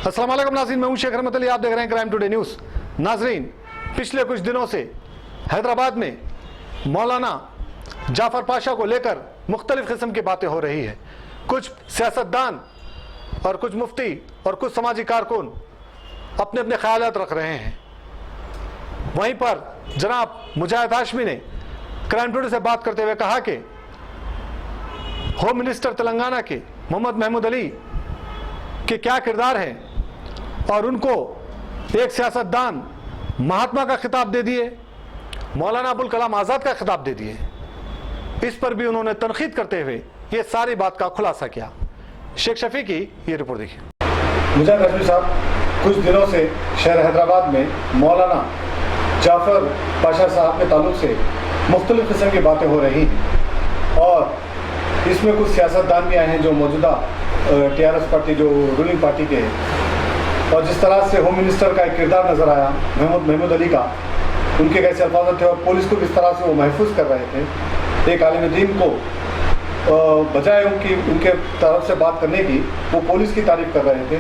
अस्सलाम वालेकुम नाज़रीन, मैं हूं शेख रहमत अली, आप देख रहे हैं क्राइम टुडे न्यूज़। नाज़रीन, पिछले कुछ दिनों से हैदराबाद में मौलाना जाफर पाशा को लेकर मुख्तलिफ किस्म की बातें हो रही है। कुछ सियासतदान और कुछ मुफ्ती और कुछ समाजी कारकुन अपने अपने ख्यालात रख रहे हैं। वहीं पर जनाब मुजाहिद हाशमी ने क्राइम टुडे से बात करते हुए कहा कि होम मिनिस्टर तेलंगाना के मोहम्मद महमूद अली के क्या किरदार है और उनको एक सियासतदान महात्मा का खिताब दे दिए, मौलाना अबुल कलाम आज़ाद का खिताब दे दिए। इस पर भी उन्होंने तनकीद करते हुए ये सारी बात का खुलासा किया। शेख शफी की ये रिपोर्ट देखिए। मुजाहिद हाशमी साहब, कुछ दिनों से शहर हैदराबाद में मौलाना जाफर पाशा साहब के ताल्लुक से मुख्तलिफ किस्म की बातें हो रही हैं और इसमें कुछ सियासतदान भी आए हैं जो मौजूदा TRS पार्टी जो रूलिंग पार्टी के हैं। और जिस तरह से होम मिनिस्टर का एक किरदार नज़र आया महमूद अली का, उनके कैसे अल्फाज थे और पुलिस को किस तरह से वो महफूज कर रहे थे। एक आलिम दीन को बजाय उनके तरफ से बात करने की वो पुलिस की तारीफ कर रहे थे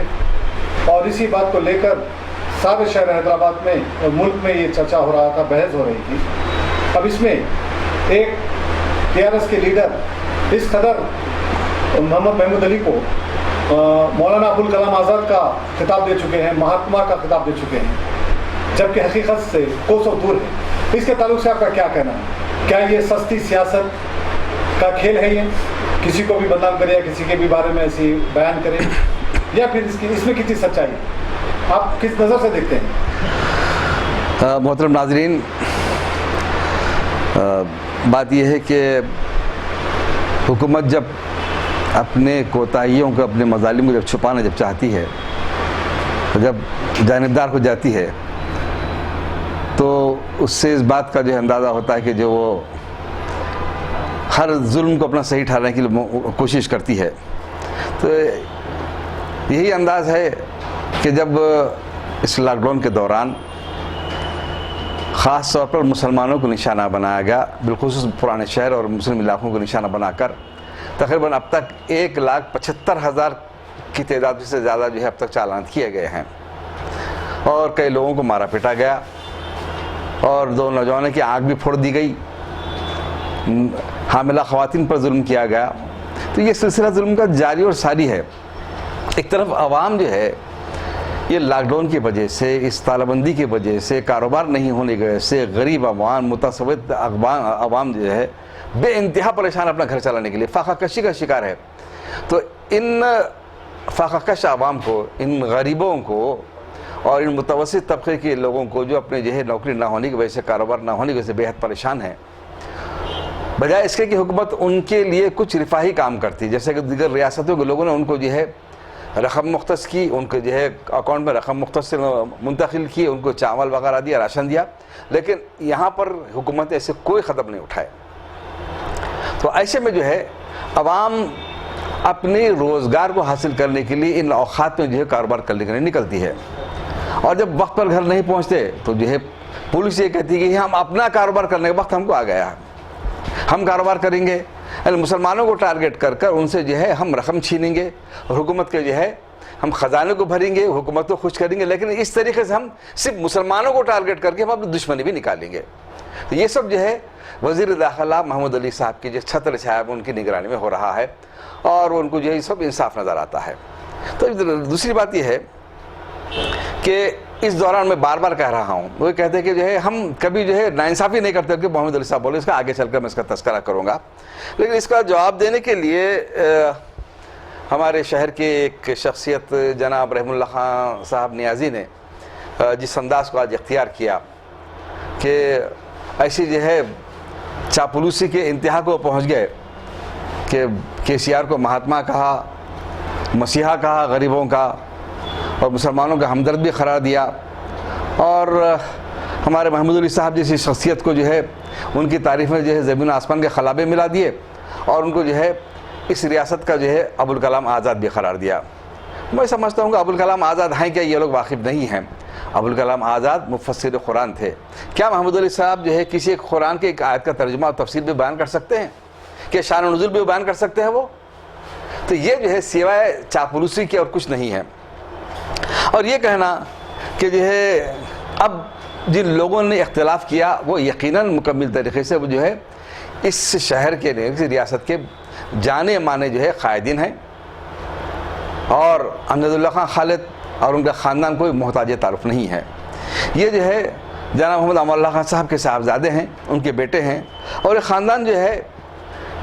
और इसी बात को लेकर सारे शहर हैदराबाद में और मुल्क में ये चर्चा हो रहा था, बहस हो रही थी। अब इसमें एक TRS के लीडर इस कदर मोहम्मद महमूद अली को मौलाना अबुल कलाम आज़ाद का खिताब दे चुके हैं, महात्मा का खिताब दे चुके हैं, जबकि हकीकत से कोसों दूर है। इसके ताल्लुक से आपका क्या कहना है? क्या ये सस्ती सियासत का खेल है, ये किसी को भी बदनाम करे या किसी के भी बारे में ऐसी बयान करे, या फिर इसमें कितनी सच्चाई है? आप किस नज़र से देखते हैं? मोहतरम नाजरीन, बात यह है कि हुकूमत जब अपने कोताहियों को, अपने मज़ालिम को जब छुपाना जब चाहती है, तो जब जानिबदार हो जाती है, तो उससे इस बात का जो अंदाज़ा होता है कि जो वो हर जुल्म को अपना सही ठहराने की कोशिश करती है। तो यही अंदाज़ है कि जब इस लॉकडाउन के दौरान ख़ास तौर पर मुसलमानों को निशाना बनाया गया, बिलखुसूस पुराने शहर और मुस्लिम इलाकों को निशाना बनाकर तकरीबन अब तक 1,75,000 की तादाद से ज़्यादा जो है अब तक चालान किए गए हैं और कई लोगों को मारा पीटा गया और 2 नौजवानों की आँख भी फोड़ दी गई, हामिला ख़वातीन पर जुल्म किया गया। तो ये सिलसिला जुल्म का जारी और सारी है। एक तरफ आवाम जो है ये लॉकडाउन की वजह से, इस तालाबंदी की वजह से, कारोबार नहीं होने की वजह से गरीब अवाम, मुतसव्वित अवाम जो है बेइंतहा परेशान अपना घर चलाने के लिए फाकाकशी का शिकार है। तो इन फाकाकश अवाम को, इन गरीबों को और इन मुतवस्सित तबके के लोगों को जो अपने जो है नौकरी ना होने की वजह से, कारोबार ना होने की वजह से बेहद परेशान हैं, बजाय इसके कि हुकूमत उनके लिए कुछ रिफाही काम करती, जैसे कि दीगर रियासतों के लोगों ने उनको जो है रकम मुख्तस की, उनको जो है अकाउंट में रकम मुख्तस से मुंतकिल की, उनको चावल वगैरह दिया, राशन दिया, लेकिन यहाँ पर हुकूमत ऐसे कोई कदम नहीं उठाए। तो ऐसे में जो है अवाम अपने रोज़गार को हासिल करने के लिए इन औकात में जो है कारोबार करने के लिए निकलती है और जब वक्त पर घर नहीं पहुँचते तो जो है पुलिस ये कहती है कि हम अपना कारोबार करने का वक्त हमको आ गया है, हम कारोबार करेंगे, यानी मुसलमानों को टारगेट कर कर उनसे जो है हम रकम छीनेंगे और हुकूमत के जो है हम ख़जाने को भरेंगे, हुकूमत को खुश करेंगे, लेकिन इस तरीके से हम सिर्फ मुसलमानों को टारगेट करके हम अपनी दुश्मनी भी निकालेंगे। तो ये सब जो है वज़ीर दाखिला महमूद अली साहब की जो छत्र छाया उनकी निगरानी में हो रहा है और उनको जो है सब इंसाफ नज़र आता है। तो दूसरी बात यह है कि इस दौरान मैं बार बार कह रहा हूँ, वो कहते हैं कि जो है हम कभी जो है नाइंसाफ़ी नहीं करते कि मोहम्मद अली साहब बोले, इसका आगे चलकर मैं इसका तस्करा करूँगा, लेकिन इसका जवाब देने के लिए हमारे शहर के एक शख्सियत जनाब रहमुल्लाह खान साहब नियाज़ी ने जिस अंदाज को आज इख्तियार किया कि ऐसी जो है चापलूसी के इंतहा को पहुँच गए कि KCR को महात्मा कहा, मसीहा कहा गरीबों का, और मुसलमानों का हमदर्द भी करार दिया और हमारे महमूद अली साहब जैसी शख्सियत को जो है उनकी तारीफ़ में जो है ज़मीन आसमान के खलाबे मिला दिए और उनको जो है इस रियासत का जो है अबुल कलाम आज़ाद भी करार दिया। मैं समझता हूँ कि अबुल कलाम आज़ाद हैं क्या, ये लोग वाकिफ़ नहीं हैं। अबुल कलाम आज़ाद मुफस्सिर कुरान थे। क्या महमूद अली साहब जो है किसी एक कुरान के एक आयत का तर्जुमा और तफसीर भी बयान कर सकते हैं? क्या शान नुज़ुल भी बयान कर सकते हैं वो? तो ये जो है सिवाय चापलूसी के और कुछ नहीं है। और ये कहना कि जो है अब जिन लोगों ने इख्तिलाफ किया वो यकीनन मुकम्मल तरीके से वो जो है इस शहर के इस रियासत के जाने माने जो है कायदीन हैं और अहमदुल्ला खान खालिद और उनका ख़ानदान कोई मोहताज तारुफ नहीं है। ये जो है जनाब मोहम्मद अमान खान साहब के साहबजादे हैं, उनके बेटे हैं, और ये ख़ानदान जो है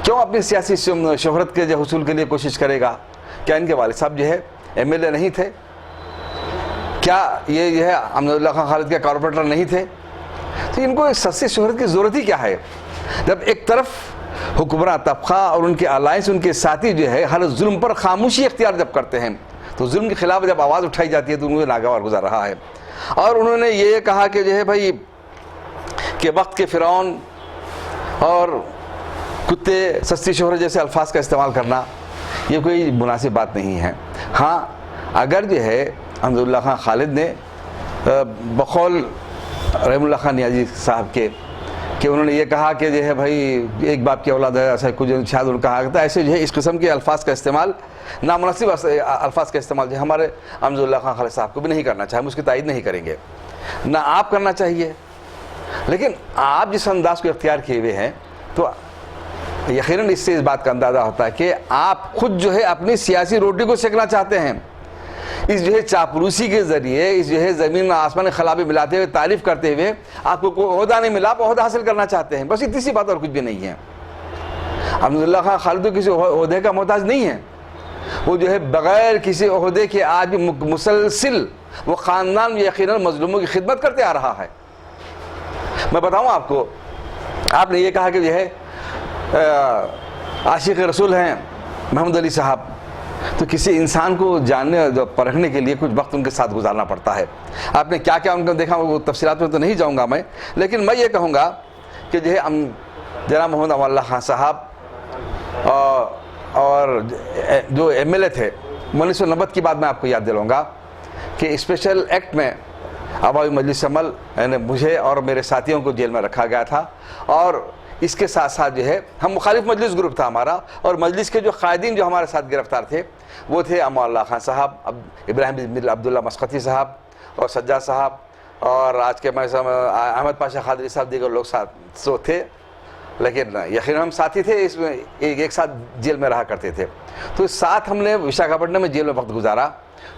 क्यों अपनी सियासी शोहरत के जो हुसूल के लिए कोशिश करेगा? क्या इनके वालिद साहब जो है MLA नहीं थे? क्या ये जो है अहमदुल्ला खान खालिद के कॉरपोरेटर नहीं थे? तो इनको इस सस्ती शोहरत की ज़रूरत ही क्या है, जब एक तरफ हुक्मरान तबका और उनके अलायंस, उनके साथी जो है हर जुल्म पर खामोशी इख्तियार जब करते हैं, तो जुल्म के खिलाफ जब आवाज़ उठाई जाती है तो उन्हें नागवार गुजर रहा है। और उन्होंने ये कहा कि जो है भाई कि वक्त के फ़िरौन और कुत्ते, सस्ती शोहरत जैसे अल्फाज का इस्तेमाल करना ये कोई मुनासिब बात नहीं है। हाँ, अगर जो है अहमदुल्ला खान खालिद ने बकौल रहमुल्लाह खान नियाजी साहब के कि उन्होंने ये कहा कि जो है भाई एक बाप की औलाद है, ऐसा कुछ शायद उन्होंने कहा था, ऐसे जो है इस किस्म के अल्फाज का इस्तेमाल, नामुनासिब अल्फाज का इस्तेमाल जो हमारे अहमदुल्ला खान खालिद साहब को भी नहीं करना चाहिए, हम उसकी तायद नहीं करेंगे, ना आप करना चाहिए। लेकिन आप जिस अंदाज को इख्तियार किए हुए हैं तो यकीनन इससे इस बात का अंदाज़ा होता है कि आप खुद जो है अपनी सियासी रोटी को सेकना चाहते हैं। इस जो है चापलूसी के ज़रिए, इस जो है ज़मीन आसमान खिलाफी मिलाते हुए, तारीफ़ करते हुए आपको कोई ओहदा नहीं मिला, आप ओहदा हासिल करना चाहते हैं, बस इतनी सी बात और कुछ भी नहीं है। अहमदुल्ला खान खालिद तो किसी ओहदे का मोहताज नहीं है, वो जो है बग़ैर किसी ओहदे के आज भी मुसलसिल वो ख़ानदान यकीनन मज़लूमों की खिदमत करते आ रहा है। मैं बताऊँ आपको, आपने ये कहा कि जो है आशिक़ रसूल हैं मोहम्मद अली साहब, तो किसी इंसान को जानने परखने के लिए कुछ वक्त उनके साथ गुजारना पड़ता है। आपने क्या क्या उनको देखा वो तफसीलात में तो नहीं जाऊंगा मैं, लेकिन मैं ये कहूँगा कि जो है जनाब मोहम्मद अमान खान साहब और जो MLA थे 1990 की बात मैं आपको याद दिलाऊंगा कि स्पेशल एक्ट में अवामी मजलिस अमल यानी मुझे और मेरे साथियों को जेल में रखा गया था, और इसके साथ साथ जो है हम मुखालिफ मजलिस ग्रुप था हमारा, और मजलिस के जो कायदीन जो हमारे साथ गिरफ्तार थे वो थे अमान खान साहब, इब्राहिम बिन अब्दुल्ला मस्कती साहब और सज्जाद साहब, और आज के अहमद पाशा खादरी साहब, दीगर लोग साथ सो थे, लेकिन यकीन हम साथी थे, इसमें एक साथ जेल में रहा करते थे। तो साथ हमने विशाखापट्टनम में जेल में वक्त गुजारा।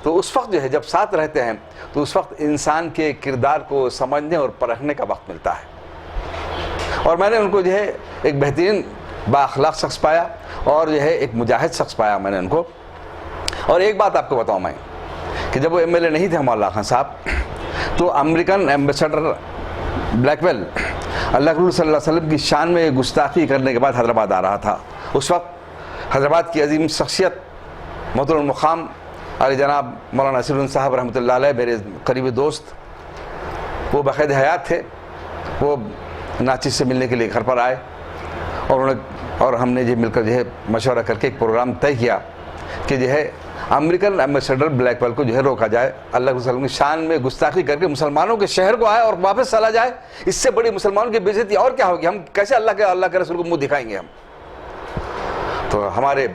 तो उस वक्त जो है जब साथ रहते हैं तो उस वक्त इंसान के किरदार को समझने और परखने का वक्त मिलता है, और मैंने उनको जो है एक बेहतरीन बाअखलाक शख्स पाया और जो है एक मुजाहिद शख्स पाया मैंने उनको। और एक बात आपको बताऊं मैं कि जब वो MLA नहीं थे अमान खान साहब, तो अमेरिकन एम्बेसडर ब्लैकवेल अल्लाह के रसूल सल्लल्लाहु अलैहि वसल्लम की शान में गुस्ताखी करने के बाद हैदराबाद आ रहा था। उस वक्त हैदराबाद की अजीम शख्सियत मोहतरम मुक़ाम अली जनाब मौलाना नसीरुद्दीन साहब रहमतुल्लाह अलैह, मेरे करीबी दोस्त, वो बाक़ायदा हयात थे, वो नाचिस से मिलने के लिए घर पर आए, और हमने जो मिलकर जो है मशवरा करके एक प्रोग्राम तय किया कि जो है अमेरिकन एम्बेसडर ब्लैकवेल को जो है रोका जाए, अल्लाह के रसूल की शान में गुस्ताखी करके मुसलमानों के शहर को आए और वापस चला जाए। इससे बड़ी मुसलमानों की बेइज्जती और क्या होगी? हम कैसे अल्लाह के रसूल को मुँह दिखाएंगे हम? तो हमारे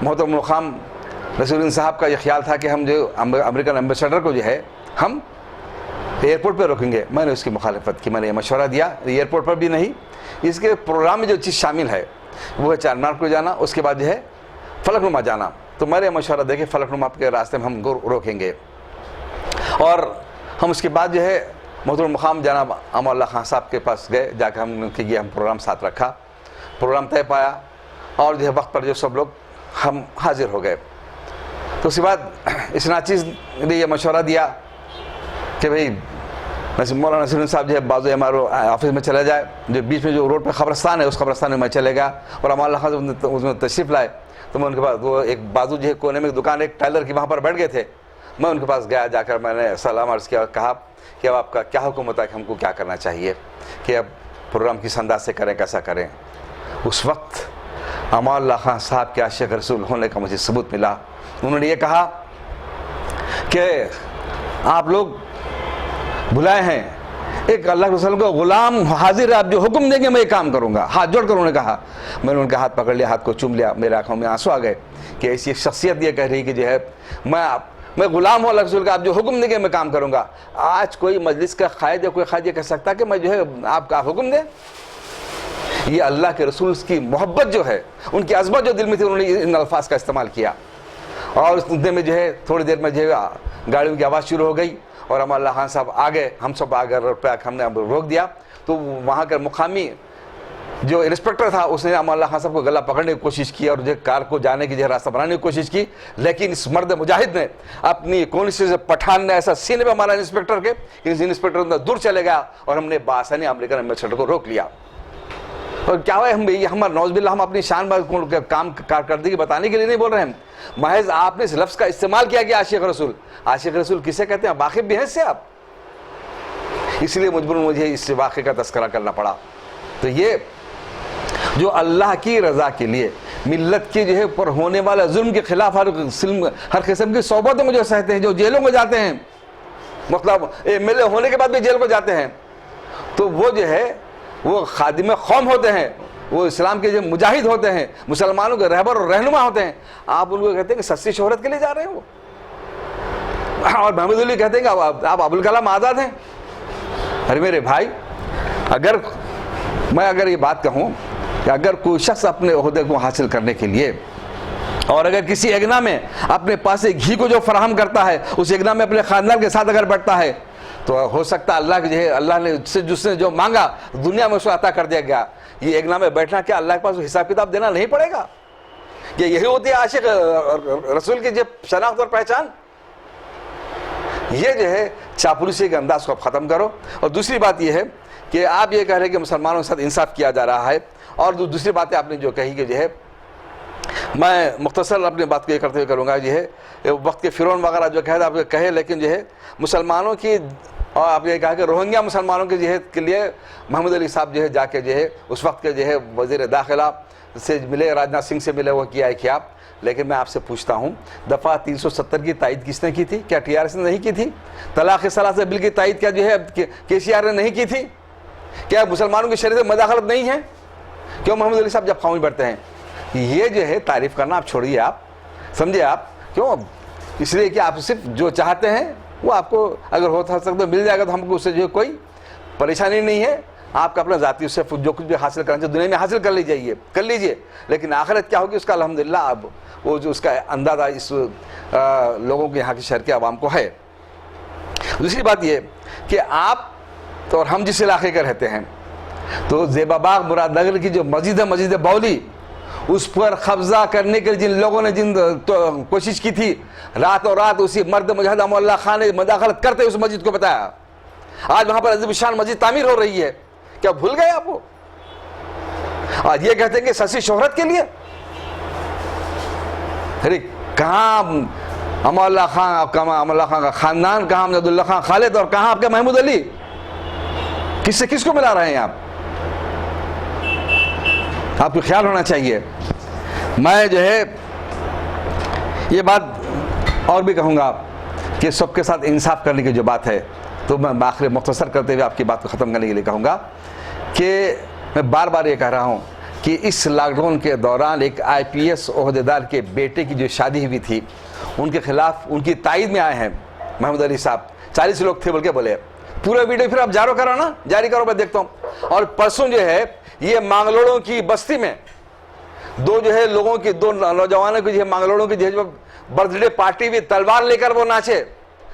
मोहतरम मुक़ाम नसीरुद्दीन साहब का ये ख्याल था कि हम जो अमेरिकन एम्बेसडर को जो है हम एयरपोर्ट पर रोकेंगे। मैंने उसकी मुखालफत की, मैंने ये मशवरा दिया एयरपोर्ट पर भी नहीं, इसके प्रोग्राम में जो चीज़ शामिल है वो है चारमीनार को जाना, उसके बाद जो है फलकनुमा जाना। तो मैंने मशवरा देखे फलकनुमा के रास्ते में हम रोकेंगे, और हम उसके बाद जो है मोहतरम मुक़ाम जनाब अमान खान साहब के पास गए, जाकर हम उनके लिए हम प्रोग्राम साथ रखा, प्रोग्राम तय पाया, और जो है वक्त पर जो सब लोग हम हाजिर हो गए। तो उसके बाद इस नाचीज़ ने यह मशवरा दिया कि भाई मौलाना नसीरुद्दीन साहब जो है बाजू हमारे ऑफिस में चला जाए, जो बीच में जो रोड पर कब्रस्तान है उस कब्रस्तान में मैं चलेगा, और अमान खान उसमें तशरीफ़ लाए। तो मैं उनके पास, वो एक बाजू जो है कोने में दुकान एक टाइलर की, वहाँ पर बैठ गए थे। मैं उनके पास गया, जाकर मैंने सलाम अर्ज़ किया और कहा कि अब आपका क्या हुक्म होता है कि हमको क्या करना चाहिए, कि अब प्रोग्राम किस अंदाज से करें, कैसा करें। उस वक्त अमान खान साहब के आशिक़ रसूल होने का मुझे सबूत मिला। उन्होंने ये कहा कि आप लोग बुलाए हैं, एक अल्लाह के रसूल का गुलाम हाजिर है, आप जो हुक्म देंगे मैं ये काम करूंगा। हाथ जोड़कर उन्होंने कहा, मैंने उनका हाथ पकड़ लिया, हाथ को चूम लिया, मेरे आंखों में आंसू आ गए कि ऐसी एक शख्सियत ये कह रही कि जो है मैं मैं गुलाम हूँ अल्लाह के रसूल का, आप जो हुक्म देंगे मैं काम करूंगा। आज कोई मजलिस का कायद या कोई कायद ये कह सकता कि मैं जो है आपका हुक्म दें? ये अल्लाह के रसूल की मोहब्बत जो है, उनकी अज़मत जो दिल में थी, उन्होंने इन अल्फाज का इस्तेमाल किया। और उस मुद्दे में जो है थोड़ी देर में जो है गाड़ियों की आवाज़ शुरू हो गई और अमल्ला खान साहब आ गए, हम सब आ गए रोड पर, हमने रोक दिया। तो वहाँ का मुकामी जो इंस्पेक्टर था उसने अमल्ला खान साहब को गला पकड़ने की कोशिश की और जो कार को जाने की जो रास्ता बनाने की कोशिश की, लेकिन इस मर्द मुजाहिद ने अपनी कौन से पठान ने ऐसा सीने पे मारा इंस्पेक्टर के कि इस इंस्पेक्टर दूर चले गया और हमने बासानी अमेरिकन एम्बेसडर को रोक लिया। और क्या हुआ, हम हमारा नौज़बिल्लाह, हम अपनी शान काम कारकर्दगी बताने के लिए नहीं बोल रहे हैं, महज आपने इस लफ्ज़ का इस्तेमाल किया कि आशिक रसूल। आशिक रसूल किसे कहते हैं, वाकिफ भी हैं इससे आप, इसलिए मुझे इस वाक़े का तस्करा करना पड़ा। तो ये जो अल्लाह की रज़ा के लिए मिल्लत के जो है पर होने वाला जुल्म के खिलाफ हर किस्म की सोबतें मुझे सहते हैं, जो जेलों में जाते हैं, मतलब MLA होने के बाद भी जेल को जाते हैं, तो वो जो है वो खादिम कौम होते हैं, वो इस्लाम के जो मुजाहिद होते हैं, मुसलमानों के रहबर और रहनुमा होते हैं। आप उनको कहते हैं कि सस्ती शोहरत के लिए जा रहे हैं वो, और मोहम्मद अली कहते हैं कि आप अबुल कलाम आज़ाद हैं। अरे मेरे भाई, अगर ये बात कहूँ कि अगर कोई शख्स अपने ओहदे को हासिल करने के लिए और अगर किसी एगना में अपने पास से घी को जो फराहम करता है, उस एगना में अपने ख़ानदान के साथ अगर बैठता है, तो हो सकता है अल्लाह के जो है, अल्लाह ने जिसने जो मांगा दुनिया में उसको अता कर दिया गया। ये एगना में बैठना क्या अल्लाह के पास हिसाब किताब देना नहीं पड़ेगा? कि यही होती है आशिक रसूल की जो शनाख्त और पहचान। ये जो है चापलूसी के अंदाज को आप ख़त्म करो। और दूसरी बात यह है कि आप ये कह रहे हैं कि मुसलमानों के साथ इंसाफ किया जा रहा है, और दूसरी बातें आपने जो कही कि जो है, मैं मुख्तसर अपनी बात को ये करते हुए करूँगा, ये है वक्त के फ़िरौन वगैरह जो कहे आप कहे, लेकिन जो है मुसलमानों की, और आपने कहा कि रोहिंग्या मुसलमानों के जो है के लिए मोहम्मद अली साहब जो है जाके जो है उस वक्त के जो है वज़ीर दाखिला से मिले, राजनाथ सिंह से मिले, वो किया है क्या? लेकिन मैं आपसे पूछता हूँ, दफ़ा 370 की तायद किसने की थी? क्या TRS ने नहीं की थी? तलाक़ सलासा बिल की तायद क्या जो है KCR ने नहीं की थी? क्या मुसलमानों की शरीयत में मदाखलत नहीं है? क्यों मोहम्मद अली साहब जब खामोश बैठते हैं? ये जो है तारीफ़ करना आप छोड़िए, आप समझे, आप क्यों? इसलिए कि आप सिर्फ जो चाहते हैं वो आपको अगर हो सकता तो मिल जाएगा, तो हमको उससे जो है कोई परेशानी नहीं है। आपका अपना ज़ाती उससे जो कुछ भी हासिल करना चाहिए दुनिया में हासिल कर लीजिए, लेकिन आखिरत क्या होगी उसका अल्हम्दुलिल्लाह अब वो जो उसका अंदाज़ा इस लोगों के यहाँ के शहर के आवाम को है। दूसरी बात ये कि आप तो और हम जिस इलाके के रहते हैं, तो ज़ेबाबाग मुरादनगर की जो मस्जिद है, मस्जिद बौली, उस पर कब्जा करने के लिए जिन लोगों ने तो कोशिश की थी, रातों रात उसी मर्द मुजाहिद अमल्ला खान ने मदाखलत करते उस मस्जिद को बताया। आज वहां पर अजीब शान मस्जिद तामीर हो रही है, क्या भूल गए आप वो? आज ये कहते हैं कि सस्ती शोहरत के लिए। अरे कहाँ अमल्ला खान का खानदान, कहाँ अब्दुल्ला खान खालिद, और कहाँ आपके महमूद अली? किससे किसको मिला रहे हैं आप? आपको ख्याल होना चाहिए। मैं जो है ये बात और भी कहूँगा कि सबके साथ इंसाफ करने की जो बात है, तो मैं आखिर मुख्तसर करते हुए आपकी बात को ख़त्म करने के लिए कहूँगा कि मैं बार बार ये कह रहा हूँ कि इस लॉकडाउन के दौरान एक IPS ओहदेदार के बेटे की जो शादी हुई थी, उनके खिलाफ उनकी तायद में आए हैं मोहम्मद अली साहब। 40 लोग थे बोल के बोले। पूरा वीडियो फिर आप जारी करो, मैं देखता हूँ। और परसों जो है ये मांगलोड़ों की बस्ती में दो नौजवानों की जो है मांगलोड़ों की जो बर्थडे पार्टी भी तलवार लेकर वो नाचे,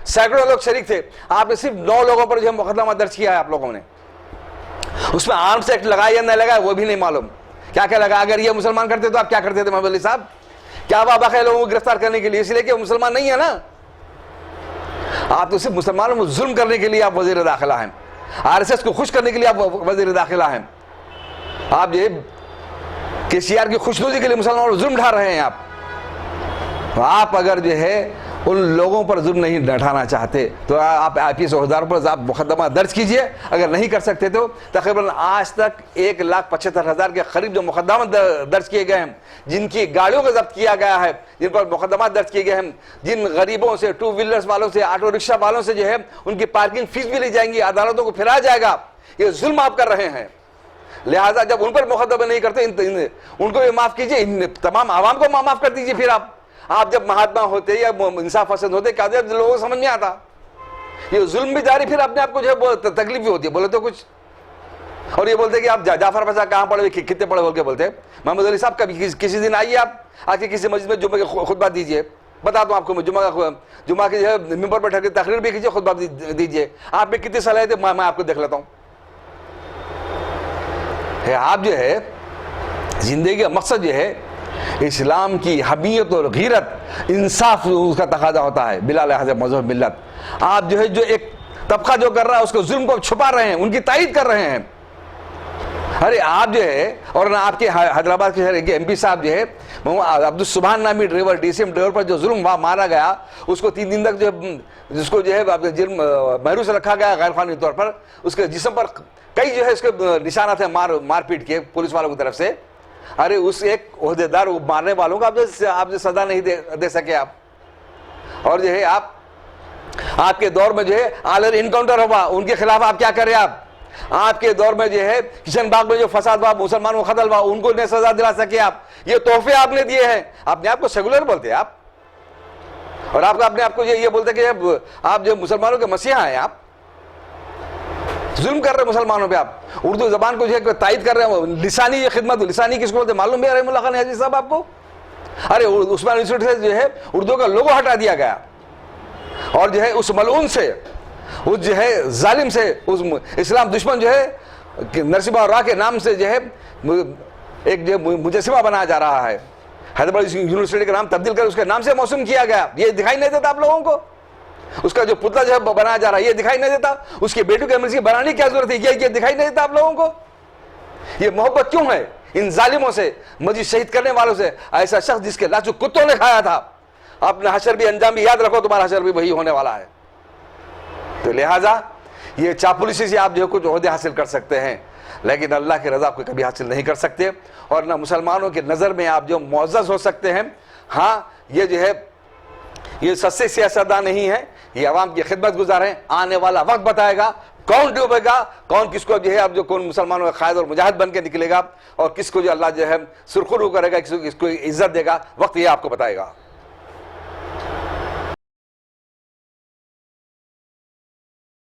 सैकड़ों लोग शरीक थे। आपने सिर्फ 9 लोगों पर जो है मुकदमा दर्ज किया है आप लोगों ने। उसमें आर्म्स एक्ट लगाया या नहीं लगाया वो भी नहीं मालूम। क्या क्या लगा? अगर ये मुसलमान करते तो आप क्या करते थे मोहम्मद अली साहब? क्या बाबा है लोगों को गिरफ्तार करने के लिए? इसलिए कि वो मुसलमान नहीं है ना। आप तो सिर्फ मुसलमानों को जुल्म करने के लिए आप वजीर दाखिला हैं, RSS को खुश करने के लिए आप वजीर दाखिला हैं। आप ये KCR की खुशनुदी के लिए मुसलमानों पर जुल्म ढा रहे हैं आप अगर जो है उन लोगों पर जुल्म नहीं ढाना चाहते तो आप IPS ओहदेदारों पर आप मुकदमा दर्ज कीजिए। अगर नहीं कर सकते तो तकरीबन आज तक 1,75,000 के करीब जो मुकदमा दर्ज किए गए हैं, जिनकी गाड़ियों को जब्त किया गया है, जिन पर मुकदमा दर्ज किए गए हैं, जिन गरीबों से, 2 व्हीलर्स वालों से, ऑटो रिक्शा वालों से जो है उनकी पार्किंग फीस भी ली जाएंगी, अदालतों को फिराया जाएगा। ये जुल्म आप कर रहे हैं। लिहाजा जब उन पर मुकदमा नहीं करते उनको भी माफ कीजिए, इन तमाम आवाम को माफ कर दीजिए। फिर आप जब महात्मा होते या इंसाफ पसंद होते, क्या लोगों को समझ नहीं आता। ये जुल्म भी जारी, फिर अपने आप को जो है तकलीफ भी होती है, बोले तो कुछ। और ये बोलते कि आप जाफर पाशा कहाँ पढ़े, कितने पढ़े बोल के बोलते। मोहम्मद अली साहब कभी किसी दिन आइए आप, आके किसी मस्जिद में जुम्मे के खुतबा दीजिए, बता दूं आपको, जुम्मा की जो है मिंबर पर ठहर के तकरीर भी कीजिए, खुतबा दीजिए। आप में कितनी सलाहियत है मैं आपको देख लेता हूँ। आप जो है जिंदगी का मकसद जो है इस्लाम की हमीयत और गीरत, इंसाफ उसका तकाजा होता है बिला लिहाज मजहब मिल्लत। आप जो है जो एक तबका जो कर रहा है उसको जुल्म को छुपा रहे हैं, उनकी तायीद कर रहे हैं। अरे आप जो है, और ना आपके हैदराबाद के शहर के एमपी साहब जो है अब्दुल सुभान नामी ड्राइवर, डीसीएम ड्राइवर पर जो जुल्म वहां मारा गया, उसको 3 दिन तक जो जिसको जो है महरूस रखा गया गैर कानूनी तौर पर, उसके जिस्म पर कई जो है उसके निशाना थे मारपीट के पुलिस वालों की तरफ से। अरे उस एक ओहदेदार मारने वालों को आप जो सजा नहीं दे सके आप। और जो है आपके दौर में जो है आलर इनकाउंटर हुआ, उनके खिलाफ आप क्या करें आप। आपके दौर में जो है किशन बाग में जो फसाद हुआ, मुसलमानों को कत्ल हुआ, उनको नहीं सजा दिला सके आप। ये तोहफे आपने दिए हैं। अपने आप को सेकुलर बोलते हैं आप, और आपको अपने आप को ये बोलते कि आप जो मुसलमानों के मसीहा हैं, आप जुल्म कर रहे हैं मुसलमानों पे। आप उर्दू जबान को जो है तायद कर रहे हैं। लिसानी ये खिदमत, लिसानी किसको बोलते मालूम भी रहमुल्लाह खान हाजी साहब आपको। अरे उस्मान इंस्टीट्यूट से जो है उर्दू का लोगो हटा दिया गया, और जो है उस मलऊन से, उस जो है जालिम से, उस इस्लाम दुश्मन जो है नरसिम्हा राव के नाम से जो है एक जो मुजस्सिमा बनाया जा रहा है, हैदराबाद यूनिवर्सिटी का नाम तब्दील कर उसके नाम से मौसूम किया गया। ये दिखाई नहीं देता आप लोगों को। उसका जो पुतला जो है बनाया जा रहा है, ये दिखाई नहीं देता। उसके बेटों के एमएलसी बनाने की क्या जरूरत है, ये दिखाई नहीं देता आप लोगों को। ये मोहब्बत क्यों है इन जालिमों से, मस्जिद शहीद करने वालों से। ऐसा शख्स जिसके लाशों कुत्तों ने खाया था, अपना हशर भी अंजाम भी याद रखो, तुम्हारा हशर भी वही होने वाला है। तो लिहाजा ये चापलूसी से आप जो कुछ ओहदे हासिल कर सकते हैं, लेकिन अल्लाह की रजा को कभी हासिल नहीं कर सकते। और ना मुसलमानों के नज़र में आप जो मुअज़्ज़ज़ हो सकते हैं। हाँ, ये जो है ये सच्चे सियासतदान नहीं है, ये अवाम की खिदमत गुजार हैं। आने वाला वक्त बताएगा कौन डूबेगा, कौन किसको जो है अब जो कौन मुसलमानों का कायद और मुजाहिद बन के निकलेगा, और किसको जो अल्लाह जो है सुरखरू करेगा, किसको इज्जत देगा, वक्त ये आपको बताएगा।